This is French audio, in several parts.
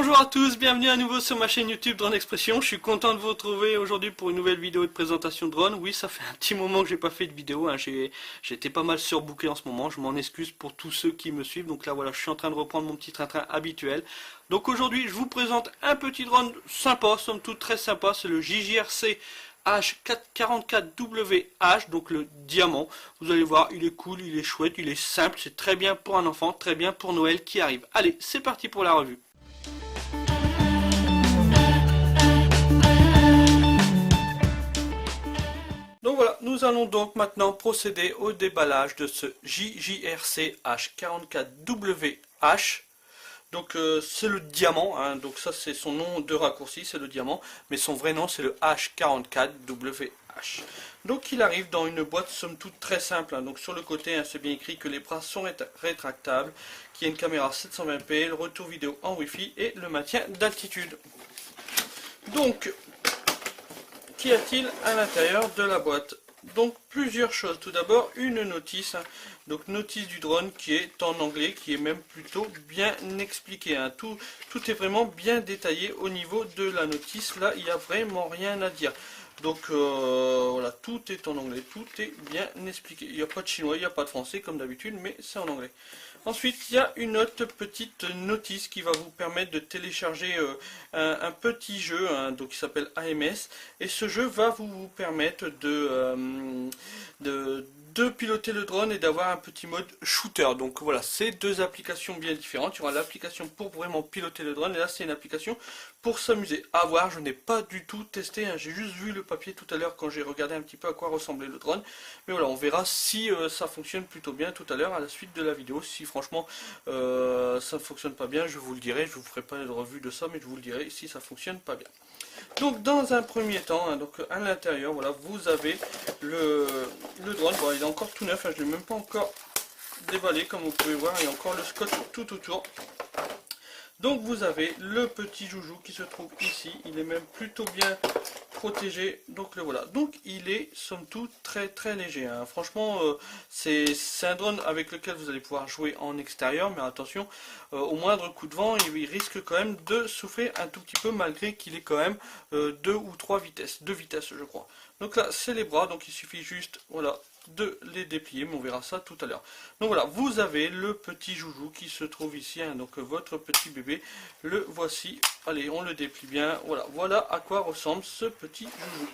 Bonjour à tous, bienvenue à nouveau sur ma chaîne YouTube Drone Expression. Je suis content de vous retrouver aujourd'hui pour une nouvelle vidéo de présentation de drone. Oui, ça fait un petit moment que j'ai pas fait de vidéo, j'étais pas mal surbooké en ce moment, je m'en excuse pour tous ceux qui me suivent. Donc là voilà, je suis en train de reprendre mon petit train-train habituel. Donc aujourd'hui, je vous présente un petit drone sympa, somme toute très sympa, c'est le JJRC H44WH, donc le diamant. Vous allez voir, il est cool, il est chouette, il est simple, c'est très bien pour un enfant, très bien pour Noël qui arrive. Allez, c'est parti pour la revue. Donc voilà, nous allons donc maintenant procéder au déballage de ce JJRC H44WH. Donc c'est le diamant, hein, donc ça c'est son nom de raccourci, c'est le diamant, mais son vrai nom c'est le H44WH. Donc il arrive dans une boîte somme toute très simple, hein. Donc sur le côté hein, c'est bien écrit que les bras sont rétractables, qu'il y a une caméra 720p, le retour vidéo en Wi-Fi et le maintien d'altitude. Donc, qu'y a-t-il à l'intérieur de la boîte? Donc plusieurs choses. Tout d'abord une notice, hein. Donc notice du drone qui est en anglais, qui est même plutôt bien expliqué, hein. Tout est vraiment bien détaillé au niveau de la notice. Là il n'y a vraiment rien à dire. Donc voilà, tout est en anglais, tout est bien expliqué. Il n'y a pas de chinois, il n'y a pas de français comme d'habitude, mais c'est en anglais. Ensuite, il y a une autre petite notice qui va vous permettre de télécharger un petit jeu, hein, donc qui s'appelle AMS. Et ce jeu va vous permettre de piloter le drone et d'avoir un petit mode shooter. Donc voilà, c'est deux applications bien différentes. Il y aura l'application pour vraiment piloter le drone et là c'est une application pour s'amuser. À voir, je n'ai pas du tout testé, hein. J'ai juste vu le papier tout à l'heure quand j'ai regardé un petit peu à quoi ressemblait le drone. Mais voilà, on verra si ça fonctionne plutôt bien tout à l'heure à la suite de la vidéo. Si franchement ça ne fonctionne pas bien, je vous le dirai. Je vous ferai pas de revue de ça, mais je vous le dirai si ça fonctionne pas bien. Donc dans un premier temps, hein, donc à l'intérieur, voilà, vous avez le drone. Bon, il est encore tout neuf, hein, je ne l'ai même pas encore déballé, comme vous pouvez voir, il y a encore le scotch tout autour. Donc vous avez le petit joujou qui se trouve ici, il est même plutôt bien protégé, donc le voilà. Donc il est somme toute très léger, hein. Franchement c'est un drone avec lequel vous allez pouvoir jouer en extérieur, mais attention, au moindre coup de vent il risque quand même de souffler un tout petit peu, malgré qu'il est quand même 2 ou 3 vitesses, 2 vitesses je crois. Donc là c'est les bras, donc il suffit juste, voilà, de les déplier, mais on verra ça tout à l'heure. Donc voilà, vous avez le petit joujou qui se trouve ici, hein, donc votre petit bébé, le voici. Allez, on le déplie bien, voilà à quoi ressemble ce petit joujou.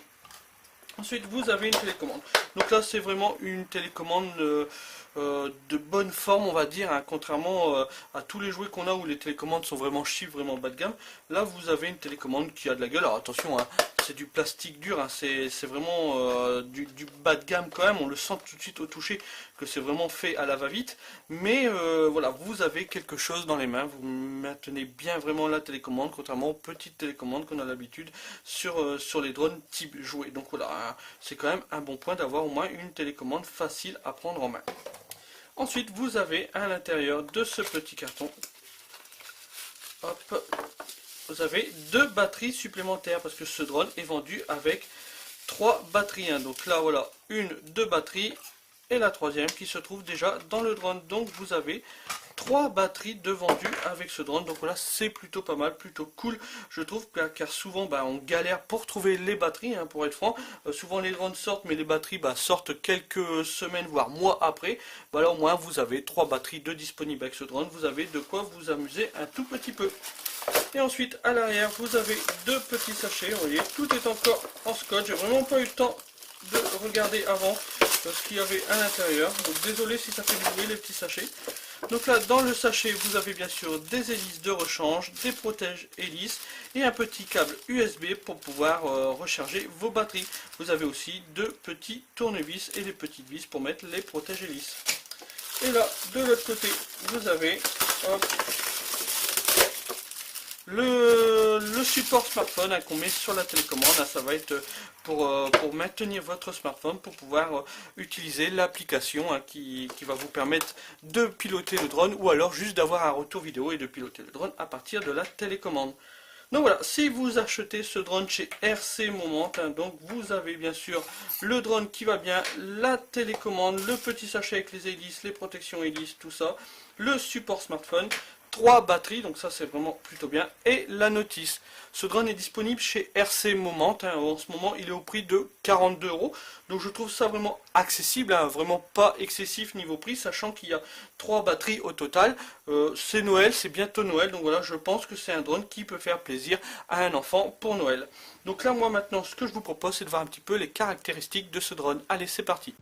Ensuite vous avez une télécommande. Donc là c'est vraiment une télécommande de bonne forme, on va dire, hein, contrairement à tous les jouets qu'on a où les télécommandes sont vraiment cheap, vraiment bas de gamme. Là vous avez une télécommande qui a de la gueule. Alors attention, hein, c'est du plastique dur, hein, c'est vraiment du bas de gamme quand même. On le sent tout de suite au toucher que c'est vraiment fait à la va-vite. Mais voilà, vous avez quelque chose dans les mains, vous maintenez bien vraiment la télécommande, contrairement aux petites télécommandes qu'on a l'habitude sur les drones type jouet. Donc voilà, hein, c'est quand même un bon point d'avoir au moins une télécommande facile à prendre en main. Ensuite, vous avez à l'intérieur de ce petit carton, hop, vous avez 2 batteries supplémentaires, parce que ce drone est vendu avec 3 batteries, hein. Donc là, voilà, 2 batteries, et la troisième qui se trouve déjà dans le drone. Donc vous avez 3 batteries de vendues avec ce drone. Donc voilà, c'est plutôt pas mal, plutôt cool je trouve, car souvent on galère pour trouver les batteries, hein, pour être franc. Souvent les drones sortent, mais les batteries sortent quelques semaines voire mois après. Voilà, au moins vous avez 3 batteries de disponibles avec ce drone. Vous avez de quoi vous amuser un tout petit peu. Et ensuite à l'arrière vous avez 2 petits sachets. Vous voyez, tout est encore en scotch. J'ai vraiment pas eu le temps de regarder avant ce qu'il y avait à l'intérieur. Donc désolé si ça fait du bruit les petits sachets. Donc là dans le sachet vous avez bien sûr des hélices de rechange, des protèges hélices et un petit câble USB pour pouvoir recharger vos batteries. Vous avez aussi 2 petits tournevis et des petites vis pour mettre les protèges hélices. Et là de l'autre côté vous avez le support smartphone, hein, qu'on met sur la télécommande, hein. Ça va être pour maintenir votre smartphone, pour pouvoir utiliser l'application, hein, qui va vous permettre de piloter le drone, ou alors juste d'avoir un retour vidéo et de piloter le drone à partir de la télécommande. Donc voilà, si vous achetez ce drone chez RC Moment, hein, donc vous avez bien sûr le drone qui va bien, la télécommande, le petit sachet avec les hélices, les protections hélices, tout ça, le support smartphone, 3 batteries, donc ça c'est vraiment plutôt bien, et la notice. Ce drone est disponible chez RC Moment, hein. En ce moment il est au prix de 42 €, donc je trouve ça vraiment accessible, hein, vraiment pas excessif niveau prix, sachant qu'il y a 3 batteries au total. C'est Noël, c'est bientôt Noël, donc voilà, je pense que c'est un drone qui peut faire plaisir à un enfant pour Noël. Donc là moi maintenant ce que je vous propose c'est de voir un petit peu les caractéristiques de ce drone. Allez, c'est parti.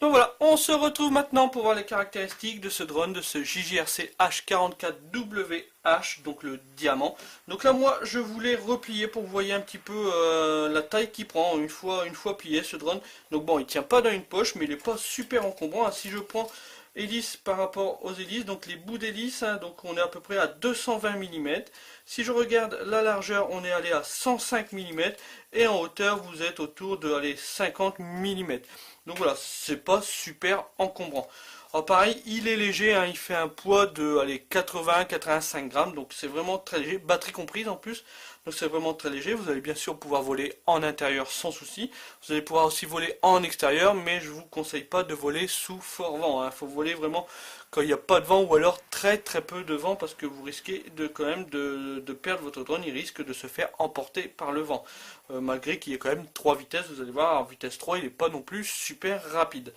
Donc voilà, on se retrouve maintenant pour voir les caractéristiques de ce drone, de ce JJRC H44WH, donc le diamant. Donc là moi je voulais replier pour que vous voyez un petit peu la taille qu'il prend une fois plié ce drone. Donc bon, il tient pas dans une poche, mais il n'est pas super encombrant, hein. Si je prends hélice par rapport aux hélices, donc les bouts d'hélice, hein, donc on est à peu près à 220 mm. Si je regarde la largeur, on est allé à 105 mm, et en hauteur vous êtes autour de 50 mm. Donc voilà, c'est pas super encombrant. Alors pareil, il est léger, hein, il fait un poids de 80-85 grammes, donc c'est vraiment très léger, batterie comprise en plus, donc c'est vraiment très léger. Vous allez bien sûr pouvoir voler en intérieur sans souci, vous allez pouvoir aussi voler en extérieur, mais je vous conseille pas de voler sous fort vent, hein. Faut voler vraiment quand il n'y a pas de vent, ou alors très peu de vent, parce que vous risquez quand même de perdre votre drone, il risque de se faire emporter par le vent. Malgré qu'il y ait quand même 3 vitesses, vous allez voir, en vitesse 3 il n'est pas non plus super rapide.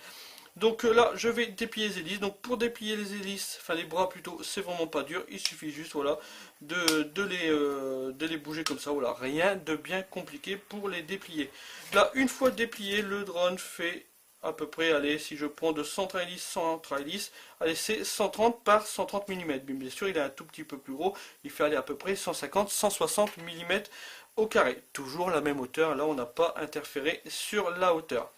Donc là je vais déplier les hélices. Donc pour déplier les hélices, enfin les bras plutôt, c'est vraiment pas dur, il suffit juste voilà de les bouger comme ça, voilà, rien de bien compliqué pour les déplier. Là une fois déplié, le drone fait à peu près, allez, si je prends de centre à hélice, allez, c'est 130 par 130 mm. Mais bien sûr, il est un tout petit peu plus gros, il fait aller à peu près 150-160 mm au carré. Toujours la même hauteur, là on n'a pas interféré sur la hauteur.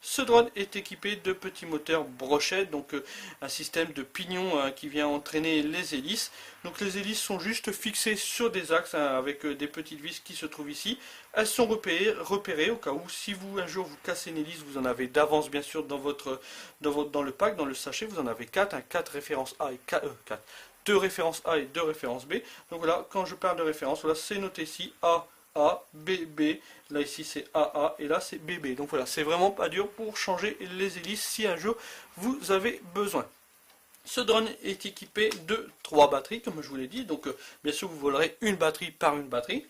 Ce drone est équipé de petits moteurs brochettes, donc un système de pignon qui vient entraîner les hélices. Donc les hélices sont juste fixées sur des axes, hein, avec des petites vis qui se trouvent ici. Elles sont repérées au cas où si vous un jour vous cassez une hélice, vous en avez d'avance bien sûr dans le pack, dans le sachet, vous en avez 4, hein, 4 références A et 4, 2 références A et 2 références B. Donc voilà, quand je parle de référence, voilà, c'est noté ici A, B, B, là ici c'est AA et là c'est BB. Donc voilà, c'est vraiment pas dur pour changer les hélices si un jour vous avez besoin. Ce drone est équipé de 3 batteries comme je vous l'ai dit, donc bien sûr vous volerez une batterie par une batterie.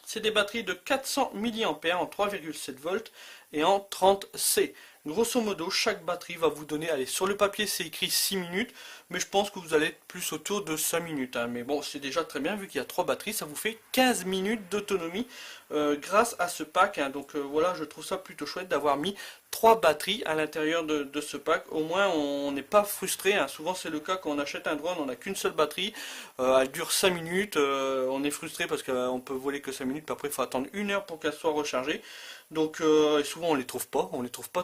C'est des batteries de 400 mAh en 3,7 volts et en 30C. Grosso modo, chaque batterie va vous donner, allez, sur le papier c'est écrit 6 minutes, mais je pense que vous allez être plus autour de 5 minutes. Hein. Mais bon, c'est déjà très bien, vu qu'il y a 3 batteries, ça vous fait 15 minutes d'autonomie grâce à ce pack. Hein. Donc voilà, je trouve ça plutôt chouette d'avoir mis 3 batteries à l'intérieur de ce pack. Au moins, on n'est pas frustré. Hein. Souvent, c'est le cas quand on achète un drone, on n'a qu'une seule batterie, elle dure 5 minutes, on est frustré parce qu'on peut voler que 5 minutes, puis après il faut attendre 1 heure pour qu'elle soit rechargée. Donc souvent on les trouve pas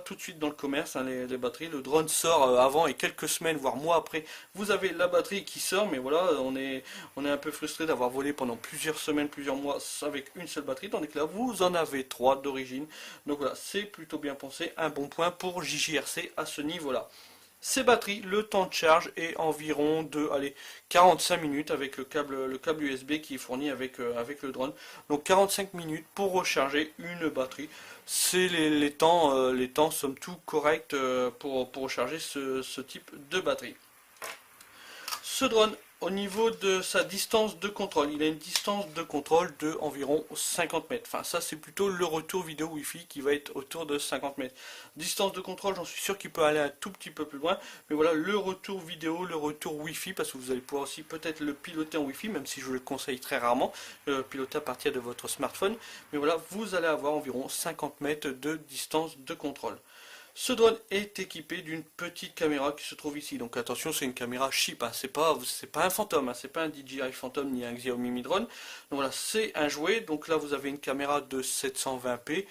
tout de suite dans le commerce, hein, les batteries. Le drone sort avant et quelques semaines voire mois après vous avez la batterie qui sort, mais voilà, on est un peu frustré d'avoir volé pendant plusieurs semaines, plusieurs mois avec une seule batterie, tandis que là vous en avez 3 d'origine. Donc voilà, c'est plutôt bien pensé, un bon point pour JJRC à ce niveau là. Ces batteries, le temps de charge est environ de 45 minutes avec le câble USB qui est fourni avec le drone. Donc 45 minutes pour recharger une batterie. C'est les temps somme toute corrects pour recharger ce type de batterie. Ce drone, au niveau de sa distance de contrôle, il a une distance de contrôle de environ 50 mètres. Enfin, ça c'est plutôt le retour vidéo Wi-Fi qui va être autour de 50 mètres. Distance de contrôle, j'en suis sûr qu'il peut aller un tout petit peu plus loin. Mais voilà, le retour vidéo, le retour Wi-Fi, parce que vous allez pouvoir aussi peut-être le piloter en Wi-Fi, même si je le conseille très rarement, piloter à partir de votre smartphone. Mais voilà, vous allez avoir environ 50 mètres de distance de contrôle. Ce drone est équipé d'une petite caméra qui se trouve ici. Donc attention, c'est une caméra cheap, hein. C'est pas un Phantom, hein. C'est pas un DJI Phantom ni un Xiaomi Mi Drone. Donc voilà, c'est un jouet. Donc là, vous avez une caméra de 720p.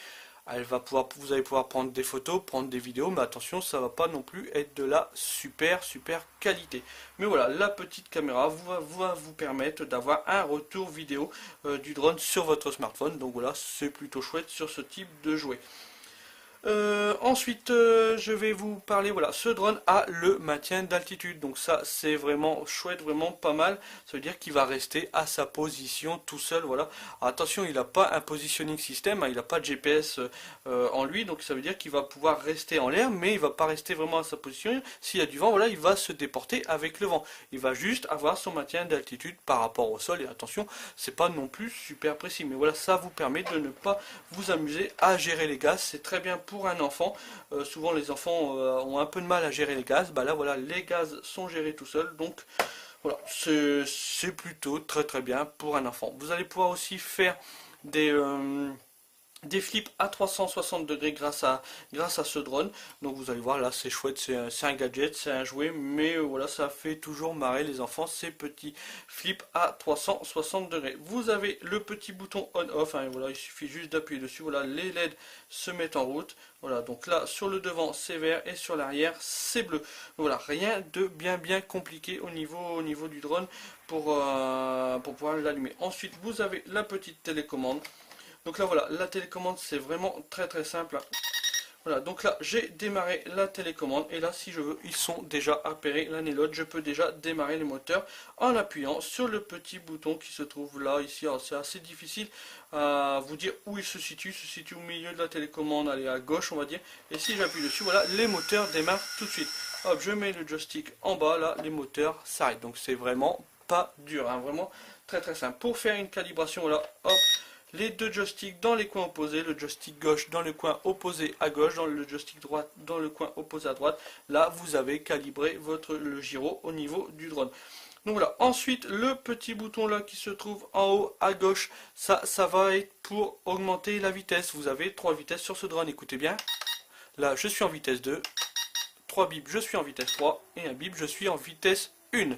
Vous allez pouvoir prendre des photos, prendre des vidéos, mais attention, ça va pas non plus être de la super qualité. Mais voilà, la petite caméra va vous permettre d'avoir un retour vidéo du drone sur votre smartphone. Donc voilà, c'est plutôt chouette sur ce type de jouet. Ensuite, je vais vous parler, voilà, ce drone a le maintien d'altitude, donc ça c'est vraiment chouette, vraiment pas mal, ça veut dire qu'il va rester à sa position tout seul, voilà. Attention, il n'a pas un positioning system, hein, il n'a pas de GPS en lui, donc ça veut dire qu'il va pouvoir rester en l'air, mais il va pas rester vraiment à sa position, s'il y a du vent, voilà, il va se déporter avec le vent, il va juste avoir son maintien d'altitude par rapport au sol, et attention, c'est pas non plus super précis, mais voilà, ça vous permet de ne pas vous amuser à gérer les gaz, c'est très bien pour un enfant. Souvent les enfants ont un peu de mal à gérer les gaz, bah là voilà, les gaz sont gérés tout seuls, donc voilà, c'est plutôt très très bien pour un enfant. Vous allez pouvoir aussi faire des flips à 360 degrés grâce à ce drone. Donc vous allez voir là, c'est chouette, c'est un gadget, c'est un jouet, mais voilà, ça fait toujours marrer les enfants, ces petits flips à 360 degrés. Vous avez le petit bouton on-off, hein, voilà, il suffit juste d'appuyer dessus, voilà, les LED se mettent en route. Voilà, donc là sur le devant c'est vert et sur l'arrière c'est bleu. Voilà, rien de bien compliqué au niveau du drone pour pouvoir l'allumer. Ensuite vous avez la petite télécommande. Donc là voilà, la télécommande c'est vraiment très simple. Voilà, donc là j'ai démarré la télécommande et là si je veux, ils sont déjà appairés l'un et l'autre. Je peux déjà démarrer les moteurs en appuyant sur le petit bouton qui se trouve là, ici. Alors c'est assez difficile à vous dire où il se situe au milieu de la télécommande, allez à gauche on va dire. Et si j'appuie dessus, voilà, les moteurs démarrent tout de suite. Hop, je mets le joystick en bas, là les moteurs s'arrêtent. Donc c'est vraiment pas dur, hein, vraiment très simple. Pour faire une calibration, voilà, hop, les deux joysticks dans les coins opposés, le joystick gauche dans le coin opposé à gauche, dans le joystick droite dans le coin opposé à droite. Là, vous avez calibré le gyro au niveau du drone. Donc voilà, ensuite le petit bouton là qui se trouve en haut à gauche, ça va être pour augmenter la vitesse. Vous avez 3 vitesses sur ce drone, écoutez bien. Là, je suis en vitesse 2, 3 bips, je suis en vitesse 3, et un bip, je suis en vitesse 1.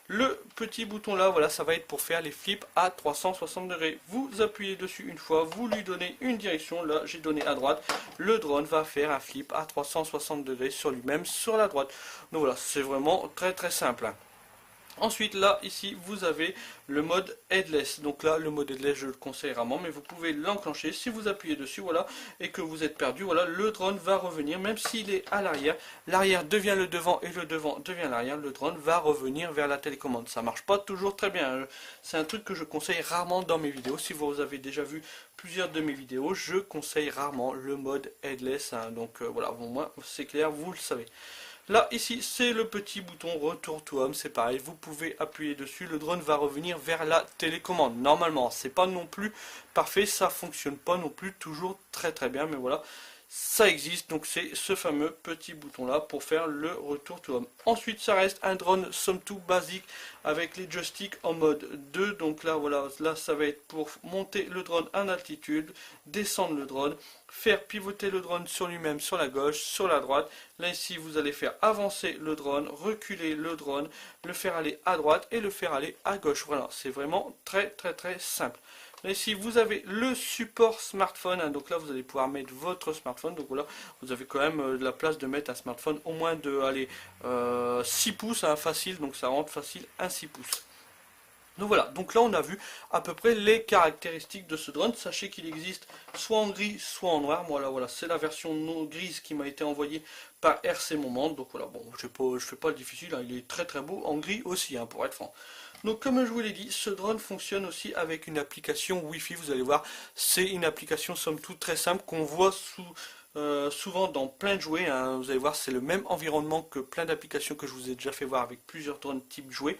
Le petit bouton là, voilà, ça va être pour faire les flips à 360 degrés. Vous appuyez dessus une fois, vous lui donnez une direction. Là, j'ai donné à droite. Le drone va faire un flip à 360 degrés sur lui-même, sur la droite. Donc voilà, c'est vraiment très simple. Ensuite là ici vous avez le mode headless, donc là le mode headless je le conseille rarement, mais vous pouvez l'enclencher. Si vous appuyez dessus, voilà, et que vous êtes perdu, voilà, le drone va revenir, même s'il est à l'arrière, l'arrière devient le devant et le devant devient l'arrière, le drone va revenir vers la télécommande. Ça marche pas toujours très bien, c'est un truc que je conseille rarement dans mes vidéos. Si vous avez déjà vu plusieurs de mes vidéos, je conseille rarement le mode headless, hein. Donc voilà, bon, moi c'est clair, vous le savez. Là, ici, c'est le petit bouton Retour to Home, c'est pareil, vous pouvez appuyer dessus, le drone va revenir vers la télécommande. Normalement, c'est pas non plus parfait, ça fonctionne pas non plus toujours très bien, mais voilà, ça existe, donc c'est ce fameux petit bouton là pour faire le Retour to Home. Ensuite, ça reste un drone somme toute basique avec les joysticks en mode 2, donc là, voilà, là, ça va être pour monter le drone en altitude, descendre le drone, faire pivoter le drone sur lui-même, sur la gauche, sur la droite. Là ici vous allez faire avancer le drone, reculer le drone, le faire aller à droite et le faire aller à gauche. Voilà, c'est vraiment très simple. Là ici vous avez le support smartphone, hein, donc là vous allez pouvoir mettre votre smartphone. Donc voilà, vous avez quand même de la place de mettre un smartphone au moins de 6 pouces, hein, facile, donc ça rentre facile un 6 pouces. Donc voilà, donc là on a vu à peu près les caractéristiques de ce drone. Sachez qu'il existe soit en gris, soit en noir. Voilà, c'est la version non grise qui m'a été envoyée par RC Moment. Donc voilà, bon, je fais pas le difficile, hein, il est très beau, en gris aussi, hein, pour être franc. Donc comme je vous l'ai dit, ce drone fonctionne aussi avec une application Wi-Fi. Vous allez voir, c'est une application somme toute très simple qu'on voit souvent dans plein de jouets, hein. Vous allez voir, c'est le même environnement que plein d'applications que je vous ai déjà fait voir avec plusieurs drones type jouets.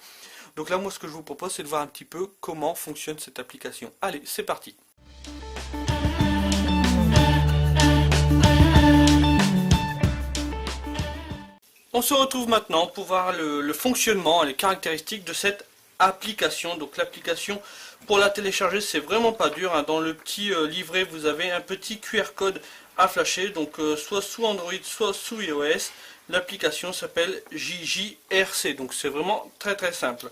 Donc là, moi, ce que je vous propose, c'est de voir un petit peu comment fonctionne cette application. Allez, c'est parti. On se retrouve maintenant pour voir le fonctionnement et les caractéristiques de cette application. Donc l'application, pour la télécharger, c'est vraiment pas dur, hein. Dans le petit livret, vous avez un petit QR code à flasher, donc soit sous Android, soit sous iOS. L'application s'appelle JJRC, donc c'est vraiment très simple.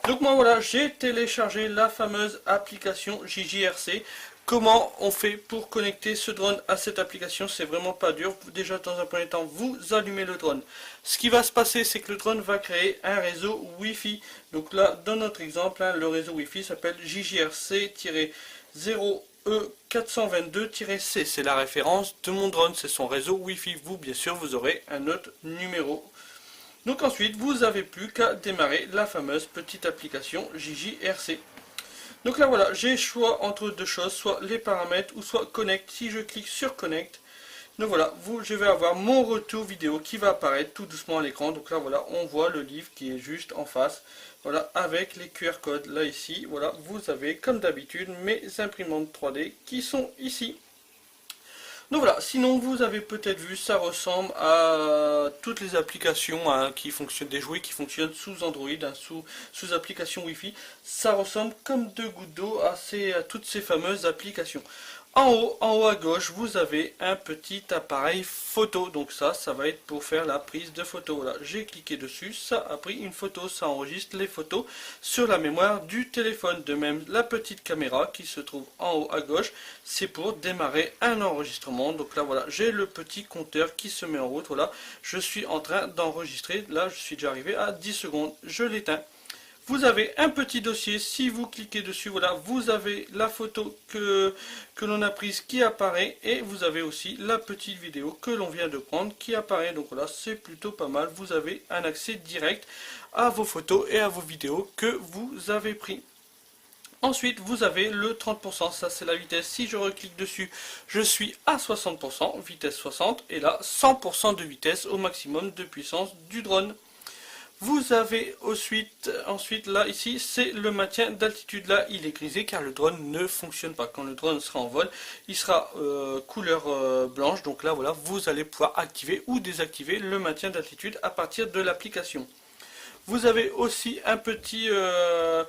Donc moi voilà, j'ai téléchargé la fameuse application JJRC. Comment on fait pour connecter ce drone à cette application? C'est vraiment pas dur. Déjà dans un premier temps, vous allumez le drone. Ce qui va se passer, c'est que le drone va créer un réseau Wi-Fi. Donc là, dans notre exemple, hein, le réseau Wi-Fi s'appelle JJRC-0 E422-C. C'est la référence de mon drone, c'est son réseau Wi-Fi. Vous, bien sûr, vous aurez un autre numéro. Donc ensuite, vous n'avez plus qu'à démarrer la fameuse petite application JJRC. Donc là voilà, j'ai le choix entre deux choses, soit les paramètres ou soit Connect. Si je clique sur Connect, donc voilà, je vais avoir mon retour vidéo qui va apparaître tout doucement à l'écran. Donc là voilà, on voit le livre qui est juste en face. Voilà, avec les QR codes là ici. Voilà, vous avez comme d'habitude mes imprimantes 3D qui sont ici. Donc voilà, sinon vous avez peut-être vu, ça ressemble à toutes les applications qui fonctionnent, des jouets qui fonctionnent sous Android, sous application Wi-Fi. Ça ressemble comme deux gouttes d'eau à toutes ces fameuses applications. En haut à gauche, vous avez un petit appareil photo. Donc ça va être pour faire la prise de photo. Voilà, j'ai cliqué dessus, ça a pris une photo, ça enregistre les photos sur la mémoire du téléphone. De même, la petite caméra qui se trouve en haut à gauche, c'est pour démarrer un enregistrement. Donc là, voilà, j'ai le petit compteur qui se met en route. Voilà, je suis en train d'enregistrer. Là, je suis déjà arrivé à 10 secondes. Je l'éteins. Vous avez un petit dossier, si vous cliquez dessus, voilà, vous avez la photo que l'on a prise qui apparaît et vous avez aussi la petite vidéo que l'on vient de prendre qui apparaît. Donc voilà, c'est plutôt pas mal, vous avez un accès direct à vos photos et à vos vidéos que vous avez pris. Ensuite, vous avez le 30%, ça c'est la vitesse. Si je reclique dessus, je suis à 60%, vitesse 60, et là 100% de vitesse au maximum de puissance du drone. Vous avez ensuite là ici c'est le maintien d'altitude. Là il est grisé car le drone ne fonctionne pas. Quand le drone sera en vol, il sera couleur blanche. Donc là voilà, vous allez pouvoir activer ou désactiver le maintien d'altitude à partir de l'application. Vous avez aussi un petit genre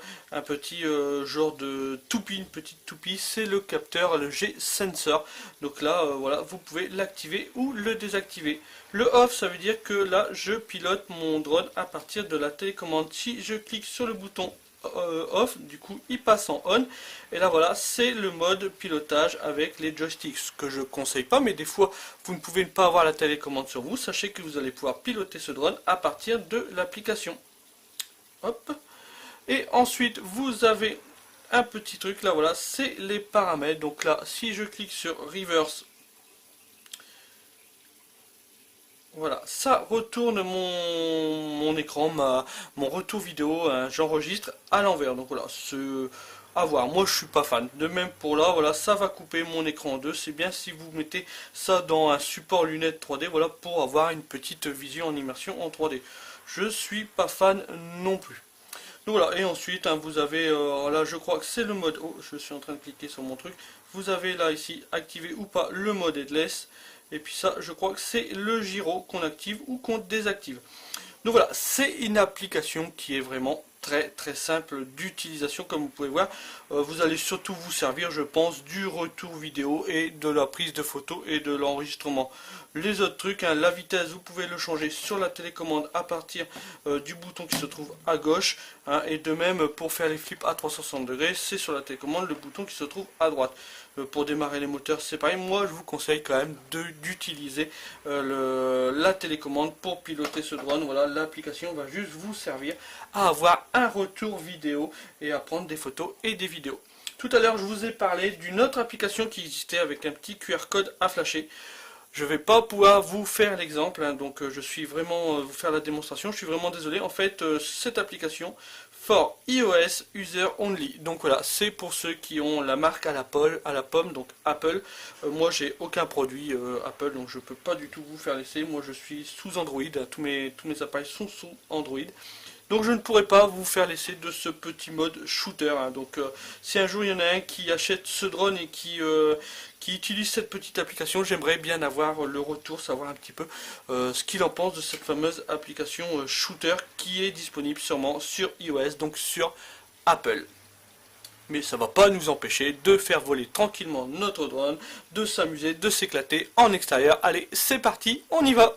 de toupie, une petite toupie, c'est le capteur, le G-Sensor. Donc là, voilà, vous pouvez l'activer ou le désactiver. Le off, ça veut dire que là, je pilote mon drone à partir de la télécommande. Si je clique sur le bouton off, du coup, il passe en on. Et là, voilà, c'est le mode pilotage avec les joysticks, ce que je conseille pas, mais des fois, vous ne pouvez pas avoir la télécommande sur vous. Sachez que vous allez pouvoir piloter ce drone à partir de l'application. Hop. Et ensuite vous avez un petit truc là, voilà, c'est les paramètres. Donc là, si je clique sur reverse, voilà, ça retourne mon écran, mon retour vidéo, hein, j'enregistre à l'envers. Donc voilà, à voir. Moi je suis pas fan. De même pour là, voilà, ça va couper mon écran en deux. C'est bien si vous mettez ça dans un support lunettes 3D, voilà, pour avoir une petite vision en immersion en 3D. Je suis pas fan non plus. Donc voilà, et ensuite hein, vous avez là je crois que c'est le mode, oh je suis en train de cliquer sur mon truc, vous avez là ici activé ou pas le mode headless, et puis ça je crois que c'est le gyro qu'on active ou qu'on désactive. Donc voilà, c'est une application qui est vraiment très simple d'utilisation. Comme vous pouvez voir, vous allez surtout vous servir, je pense, du retour vidéo et de la prise de photos et de l'enregistrement. Les autres trucs, hein, la vitesse, vous pouvez le changer sur la télécommande à partir du bouton qui se trouve à gauche, hein, et de même pour faire les flips à 360 degrés, c'est sur la télécommande le bouton qui se trouve à droite. Pour démarrer les moteurs, c'est pareil. Moi, je vous conseille quand même d'utiliser la télécommande pour piloter ce drone. Voilà, l'application va juste vous servir à avoir un retour vidéo et à prendre des photos et des vidéos. Tout à l'heure, je vous ai parlé d'une autre application qui existait avec un petit QR code à flasher. Je ne vais pas pouvoir vous faire l'exemple, hein, donc je suis vraiment vous faire la démonstration. Je suis vraiment désolé. En fait, cette application for iOS User Only. Donc voilà, c'est pour ceux qui ont la marque à la pomme, donc Apple. Moi, j'ai aucun produit Apple, donc je peux pas du tout vous faire l'essai. Moi, je suis sous Android. Tous mes appareils sont sous Android. Donc je ne pourrai pas vous faire l'essai de ce petit mode shooter. Hein. Donc si un jour il y en a un qui achète ce drone et qui utilise cette petite application, j'aimerais bien avoir le retour, savoir un petit peu ce qu'il en pense de cette fameuse application shooter qui est disponible sûrement sur iOS, donc sur Apple. Mais ça ne va pas nous empêcher de faire voler tranquillement notre drone, de s'amuser, de s'éclater en extérieur. Allez, c'est parti, on y va!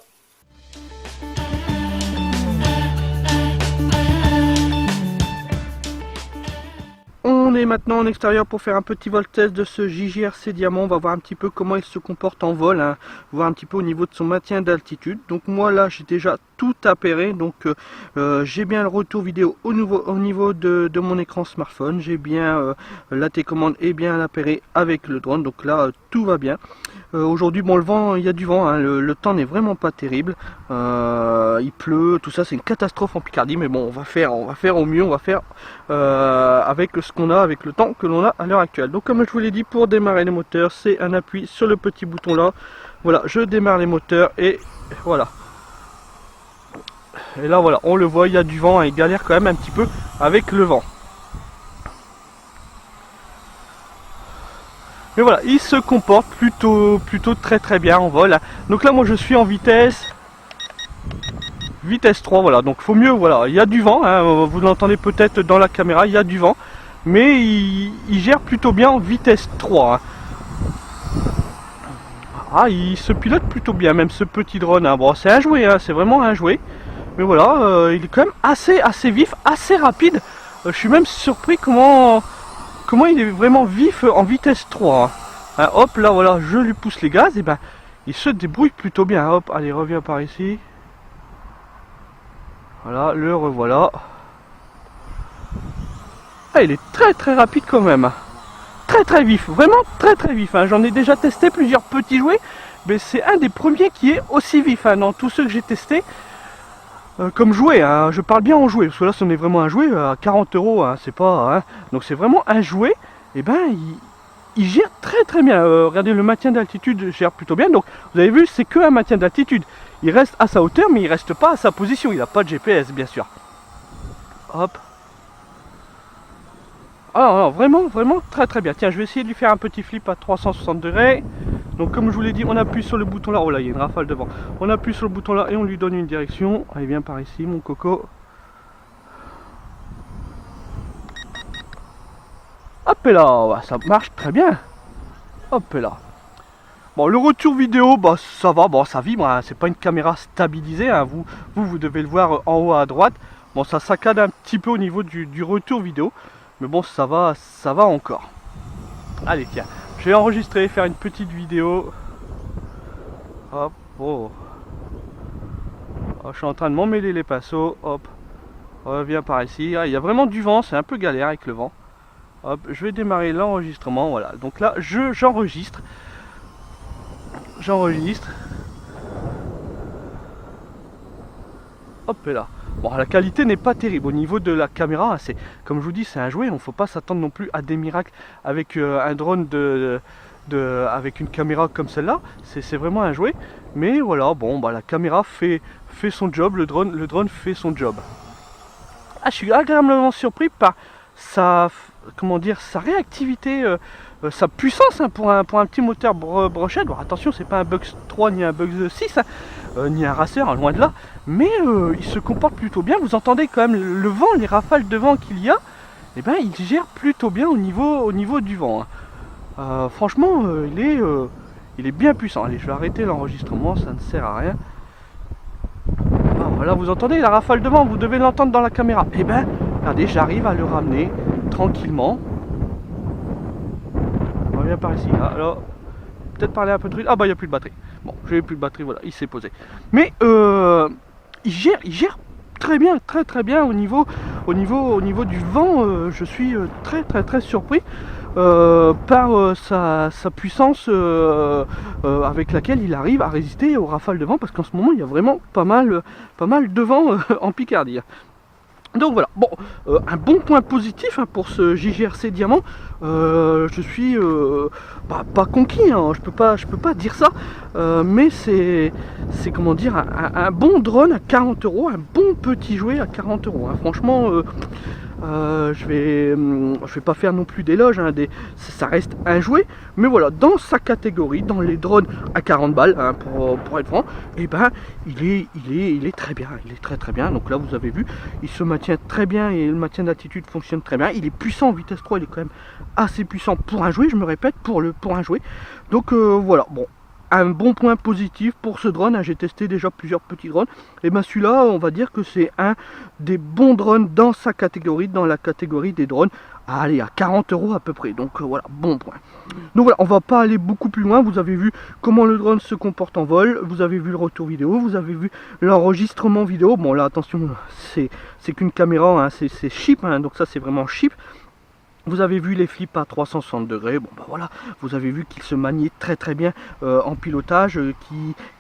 On est maintenant en extérieur pour faire un petit vol test de ce JJRC Diamant. On va voir un petit peu comment il se comporte en vol, hein, voir un petit peu au niveau de son maintien d'altitude. Donc moi là j'ai déjà tout appairé. Donc j'ai bien le retour vidéo au niveau de mon écran smartphone. J'ai bien la télécommande et bien appairé avec le drone. Donc là tout va bien. Aujourd'hui, bon, le vent, il y a du vent, hein, le temps n'est vraiment pas terrible, il pleut, tout ça, c'est une catastrophe en Picardie, mais bon, on va faire au mieux, on va faire avec ce qu'on a, avec le temps que l'on a à l'heure actuelle. Donc comme je vous l'ai dit, pour démarrer les moteurs, c'est un appui sur le petit bouton là, voilà, je démarre les moteurs et voilà. Et là voilà, on le voit, il y a du vent, hein, il galère quand même un petit peu avec le vent. Mais voilà, il se comporte plutôt très bien en vol. Donc là moi je suis en vitesse 3, voilà, donc faut mieux, voilà, il y a du vent, hein, vous l'entendez peut-être dans la caméra, il y a du vent, mais il gère plutôt bien en vitesse 3. Hein. Ah, il se pilote plutôt bien, même ce petit drone, hein. Bon c'est un jouet, hein, c'est vraiment un jouet, mais voilà, il est quand même assez vif, assez rapide, je suis même surpris comment il est vraiment vif en vitesse 3. Hein, hop, là voilà, je lui pousse les gaz, et ben il se débrouille plutôt bien. Hop, allez, reviens par ici. Voilà, le revoilà. Ah, il est très rapide quand même. Très vif, vraiment très vif. Hein. J'en ai déjà testé plusieurs petits jouets, mais c'est un des premiers qui est aussi vif. Hein. Dans tous ceux que j'ai testés, comme jouet, hein, je parle bien en jouet, parce que là ce n'est vraiment un jouet à 40 €, hein, c'est pas, hein, donc c'est vraiment un jouet, et ben il gère très bien, regardez, le maintien d'altitude gère plutôt bien, donc vous avez vu, c'est que un maintien d'altitude, il reste à sa hauteur, mais il reste pas à sa position, il n'a pas de GPS bien sûr. Hop. Alors vraiment très bien, tiens, je vais essayer de lui faire un petit flip à 360 degrés. Donc comme je vous l'ai dit, on appuie sur le bouton là, oh là il y a une rafale devant, on appuie sur le bouton là et on lui donne une direction. Allez, viens par ici mon coco. Hop et là, ça marche très bien. Hop et là. Bon, le retour vidéo, bah ça va, bon ça vibre, hein. C'est pas une caméra stabilisée, hein. Vous devez le voir en haut à droite. Bon, ça saccade un petit peu au niveau du retour vidéo, mais bon ça va encore. Allez tiens, je vais enregistrer, faire une petite vidéo. Hop, oh. Oh, je suis en train de m'emmêler les pinceaux. Hop, reviens par ici. Ah, il y a vraiment du vent, c'est un peu galère avec le vent. Hop, je vais démarrer l'enregistrement. Voilà, donc là, j'enregistre. Hop, et là. Bon, la qualité n'est pas terrible au niveau de la caméra. C'est, comme je vous dis, c'est un jouet. On ne faut pas s'attendre non plus à des miracles avec un drone avec une caméra comme celle-là. C'est vraiment un jouet. Mais voilà, bon, bah, la caméra fait son job. Le drone fait son job. Ah, je suis agréablement surpris par sa réactivité, sa puissance, hein, pour un petit moteur brochette. Bon, attention, c'est pas un Bugs 3 ni un Bugs 6, hein, ni un racer, hein, loin de là, mais il se comporte plutôt bien. Vous entendez quand même le vent, les rafales de vent qu'il y a, et ben il gère plutôt bien au niveau du vent. Hein. Franchement, il est bien puissant. Allez, je vais arrêter l'enregistrement, ça ne sert à rien. Ah, voilà, vous entendez la rafale de vent, vous devez l'entendre dans la caméra. Et ben, regardez, j'arrive à le ramener tranquillement. On revient par ici. Alors, peut-être parler un peu de truc. Ah bah il n'y a plus de batterie. Bon, j'ai plus de batterie, voilà, il s'est posé. Mais il gère très bien au niveau du vent. Je suis très surpris par sa puissance avec laquelle il arrive à résister aux rafales de vent, parce qu'en ce moment il y a vraiment pas mal de vent en Picardie. Donc voilà, bon, un bon point positif, hein, pour ce JGRC Diamant. Je suis pas conquis, hein, je peux pas dire ça, mais c'est comment dire, un bon drone à 40 €, un bon petit jouet à 40 €. Hein. Franchement, je vais pas faire non plus d'éloges, hein, ça reste un jouet, mais voilà, dans sa catégorie, dans les drones à 40 balles, hein, pour être franc, et ben il est très bien, il est très bien. Donc là vous avez vu, il se maintient très bien et le maintien d'altitude fonctionne très bien. Il est puissant en vitesse 3, il est quand même assez puissant pour un jouet, je me répète, pour un jouet. Donc voilà, bon, un bon point positif pour ce drone, hein. J'ai testé déjà plusieurs petits drones, et ben celui-là, on va dire que c'est un des bons drones dans sa catégorie, dans la catégorie des drones allez, à 40 € à peu près. Donc voilà, bon point. Donc voilà, on va pas aller beaucoup plus loin. Vous avez vu comment le drone se comporte en vol, vous avez vu le retour vidéo, vous avez vu l'enregistrement vidéo. Bon là, attention, c'est qu'une caméra, hein, c'est cheap, hein, donc ça c'est vraiment cheap. Vous avez vu les flips à 360 degrés, bon bah voilà, vous avez vu qu'il se maniait très bien en pilotage,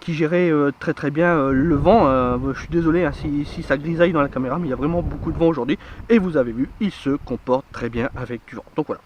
qui gérait très bien le vent. Je suis désolé hein, si ça grisaille dans la caméra, mais il y a vraiment beaucoup de vent aujourd'hui. Et vous avez vu, il se comporte très bien avec du vent. Donc voilà.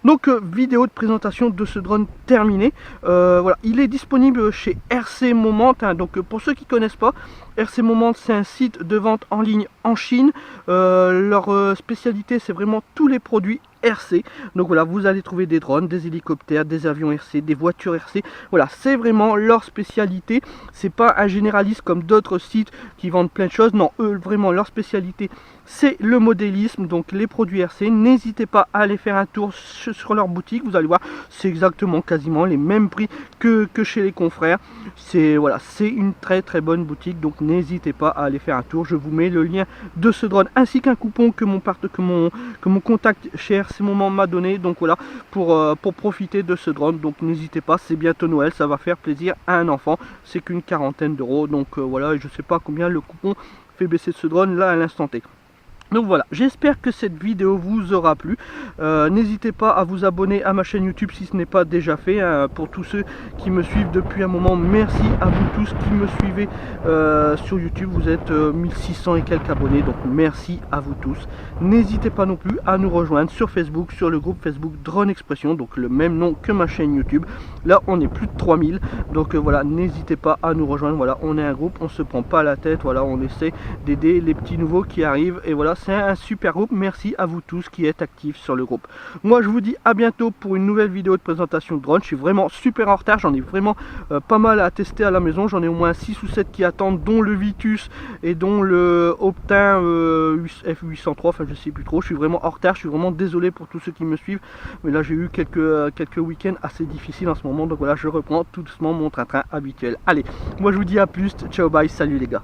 Donc vidéo de présentation de ce drone terminée. Voilà, il est disponible chez RC Moment. Hein, donc pour ceux qui ne connaissent pas, RC Moment c'est un site de vente en ligne en Chine. Leur spécialité c'est vraiment tous les produits RC. Donc voilà, vous allez trouver des drones, des hélicoptères, des avions RC, des voitures RC. Voilà, c'est vraiment leur spécialité. C'est pas un généraliste comme d'autres sites qui vendent plein de choses. Non, eux vraiment leur spécialité c'est le modélisme, donc les produits RC. N'hésitez pas à aller faire un tour sur leur boutique, vous allez voir, c'est exactement quasiment les mêmes prix que chez les confrères. C'est voilà, c'est une très bonne boutique, donc n'hésitez pas à aller faire un tour. Je vous mets le lien de ce drone ainsi qu'un coupon que mon contact chez RC Moment m'a donné, donc voilà, pour profiter de ce drone. Donc n'hésitez pas, c'est bientôt Noël, ça va faire plaisir à un enfant, c'est qu'une quarantaine d'euros, donc voilà, je sais pas combien le coupon fait baisser ce drone là à l'instant T. Donc voilà, j'espère que cette vidéo vous aura plu. N'hésitez pas à vous abonner à ma chaîne YouTube si ce n'est pas déjà fait. Hein. Pour tous ceux qui me suivent depuis un moment, merci à vous tous qui me suivez sur YouTube. Vous êtes 1600 et quelques abonnés, donc merci à vous tous. N'hésitez pas non plus à nous rejoindre sur Facebook, sur le groupe Facebook Drone Expression, donc le même nom que ma chaîne YouTube. Là, on est plus de 3000, donc voilà, n'hésitez pas à nous rejoindre. Voilà, on est un groupe, on se prend pas la tête. Voilà, on essaie d'aider les petits nouveaux qui arrivent, et voilà. C'est un super groupe, merci à vous tous qui êtes actifs sur le groupe. Moi je vous dis à bientôt pour une nouvelle vidéo de présentation de drone. Je suis vraiment super en retard, j'en ai vraiment pas mal à tester à la maison. J'en ai au moins 6 ou 7 qui attendent, dont le Vitus et dont le Optin F803, enfin je sais plus trop. Je suis vraiment en retard, je suis vraiment désolé pour tous ceux qui me suivent. Mais là j'ai eu quelques week-ends assez difficiles en ce moment. Donc voilà, je reprends tout doucement mon train-train habituel. Allez, moi je vous dis à plus, ciao bye, salut les gars.